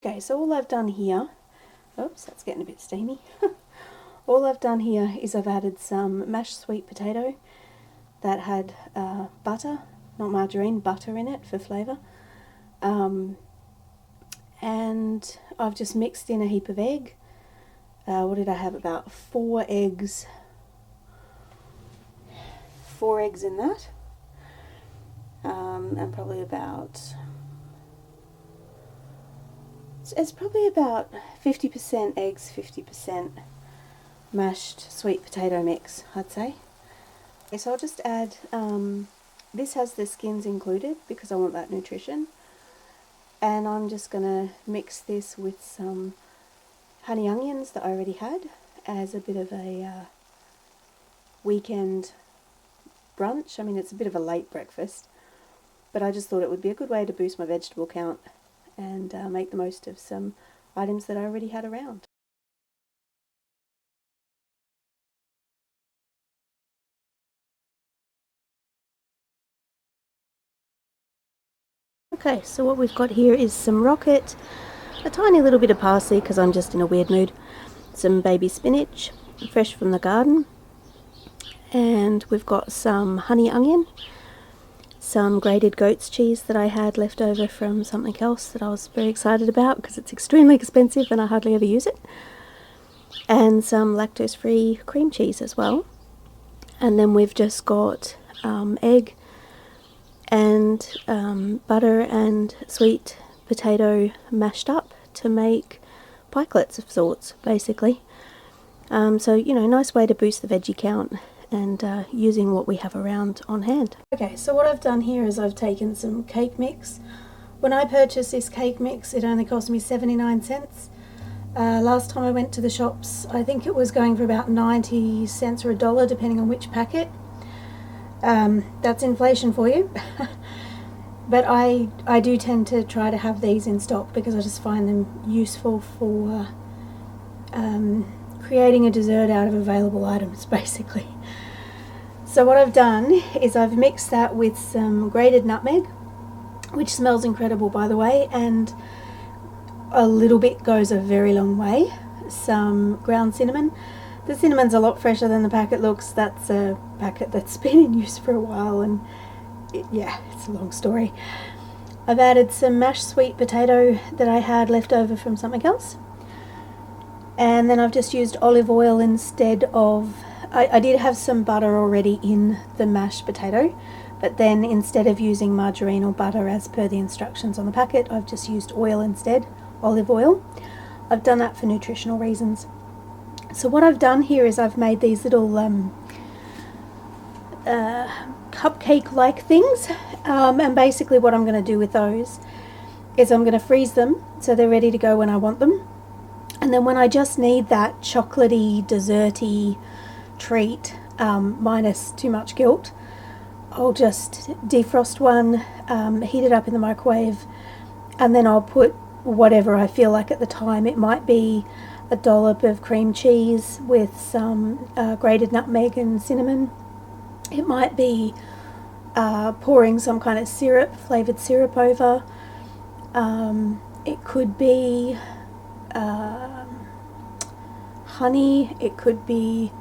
Okay, so all I've done here, oops, that's getting a bit steamy. All I've done here is I've added some mashed sweet potato that had butter, not margarine, butter in it for flavour. And I've just mixed in a heap of egg. What did I have? About 4 eggs. 4 eggs in that. And probably about... It's probably about 50% eggs, 50% mashed sweet potato mix, I'd say. Okay, so I'll just add, this has the skins included because I want that nutrition. And I'm just going to mix this with some honey onions that I already had as a bit of a weekend brunch. I mean, it's a bit of a late breakfast, but I just thought it would be a good way to boost my vegetable count and make the most of some items that I already had around. Okay, so what we've got here is some rocket, a tiny little bit of parsley because I'm just in a weird mood, some baby spinach, fresh from the garden, and we've got some honey onion, some grated goat's cheese that I had left over from something else that I was very excited about because it's extremely expensive and I hardly ever use it, and some lactose-free cream cheese as well. And then we've just got egg and butter and sweet potato mashed up to make pikelets of sorts, basically. So, you know, nice way to boost the veggie count and using what we have around on hand. Okay, so what I've done here is I've taken some cake mix. When I purchased this cake mix, it only cost me 79 cents. Last time I went to the shops, I think it was going for about 90 cents or $1, depending on which packet. That's inflation for you. But I do tend to try to have these in stock because I just find them useful for creating a dessert out of available items, basically. So what I've done is I've mixed that with some grated nutmeg, which smells incredible, by the way, and a little bit goes a very long way. Some ground cinnamon. The cinnamon's a lot fresher than the packet looks. That's a packet that's been in use for a while, and yeah, it's a long story. I've added some mashed sweet potato that I had left over from something else, and then I've just used olive oil instead of... I did have some butter already in the mashed potato, but then instead of using margarine or butter as per the instructions on the packet, I've just used oil instead, olive oil. I've done that for nutritional reasons. So what I've done here is I've made these little cupcake-like things, and basically what I'm going to do with those is I'm going to freeze them so they're ready to go when I want them, and then when I just need that chocolatey, desserty treat, minus too much guilt, I'll just defrost one, heat it up in the microwave, and then I'll put whatever I feel like at the time. It might be a dollop of cream cheese with some grated nutmeg and cinnamon. It might be pouring some kind of syrup, flavoured syrup over. It could be honey. It could be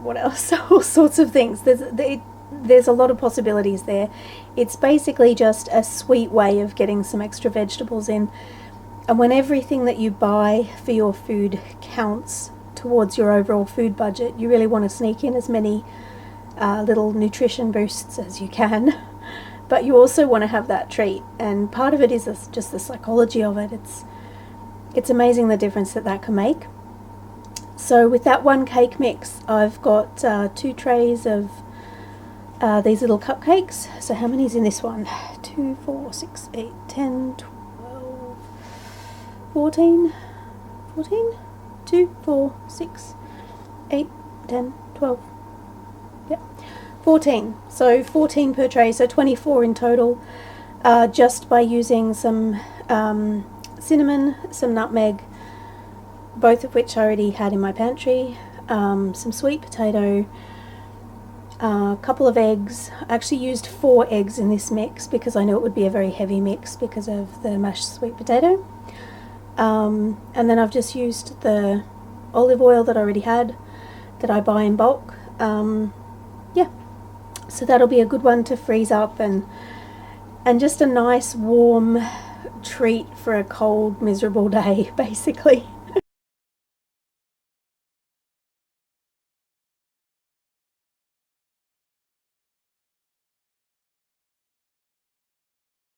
what else? All sorts of things. There's a lot of possibilities there. It's basically just a sweet way of getting some extra vegetables in. And when everything that you buy for your food counts towards your overall food budget, you really want to sneak in as many little nutrition boosts as you can. But you also want to have that treat. And part of it is just the psychology of it. It's amazing the difference that can make. So with that one cake mix, I've got 2 trays of these little cupcakes. So how many's in this one? 2, 4, 6, 8, 10, 12, 14, 2, 4, 6, 8, 10, 12, yep, 14. So 14 per tray, so 24 in total, just by using some cinnamon, some nutmeg, both of which I already had in my pantry, some sweet potato, a couple of eggs. I actually used 4 eggs in this mix because I knew it would be a very heavy mix because of the mashed sweet potato. And then I've just used the olive oil that I already had, that I buy in bulk. Yeah, so that'll be a good one to freeze up, and just a nice warm treat for a cold, miserable day, basically.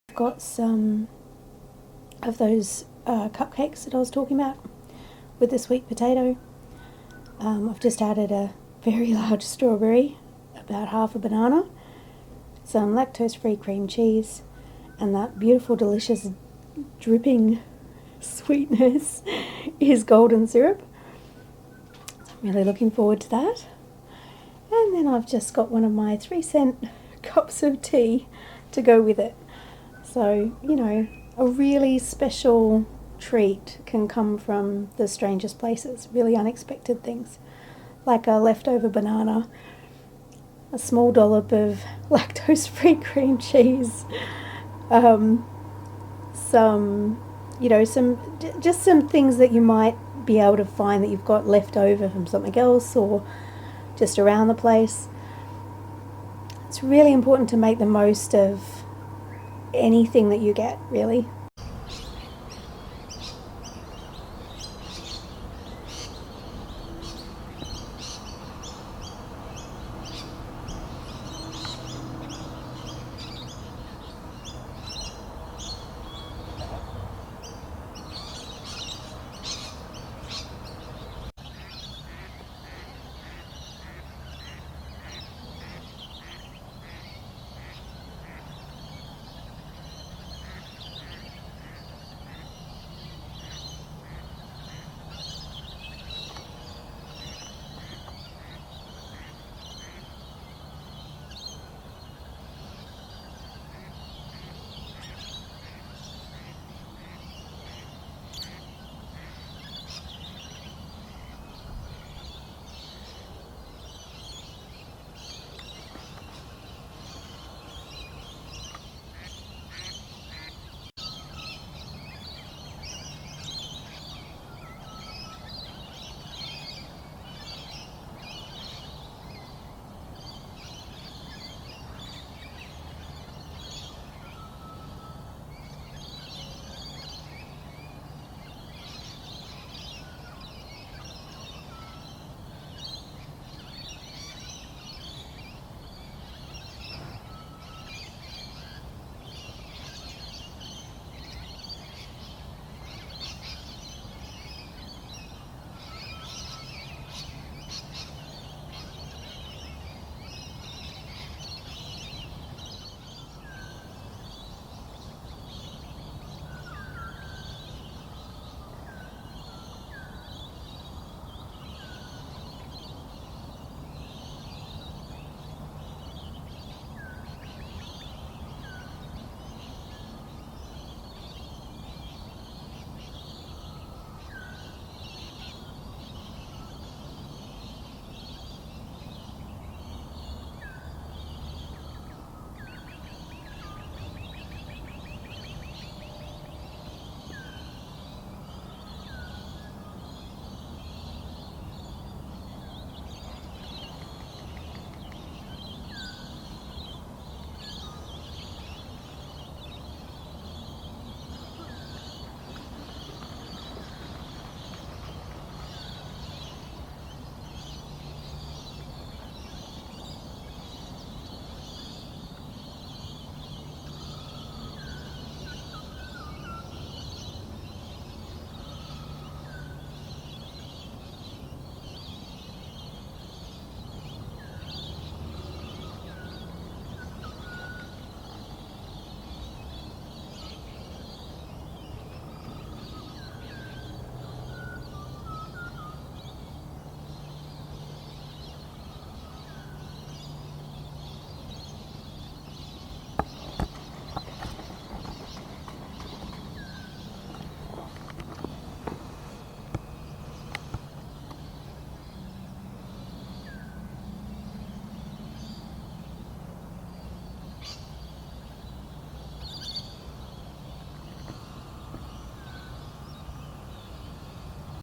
I've got some of those cupcakes that I was talking about with the sweet potato. I've just added a very large strawberry, about half a banana, some lactose-free cream cheese, and that beautiful, delicious, dripping sweetness is golden syrup. So I'm really looking forward to that. And then I've just got one of my 3-cent cups of tea to go with it. So, you know, a really special treat can come from the strangest places, really unexpected things, like a leftover banana, a small dollop of lactose-free cream cheese, some, you know, just some things that you might be able to find that you've got left over from something else or just around the place. It's really important to make the most of anything that you get, really.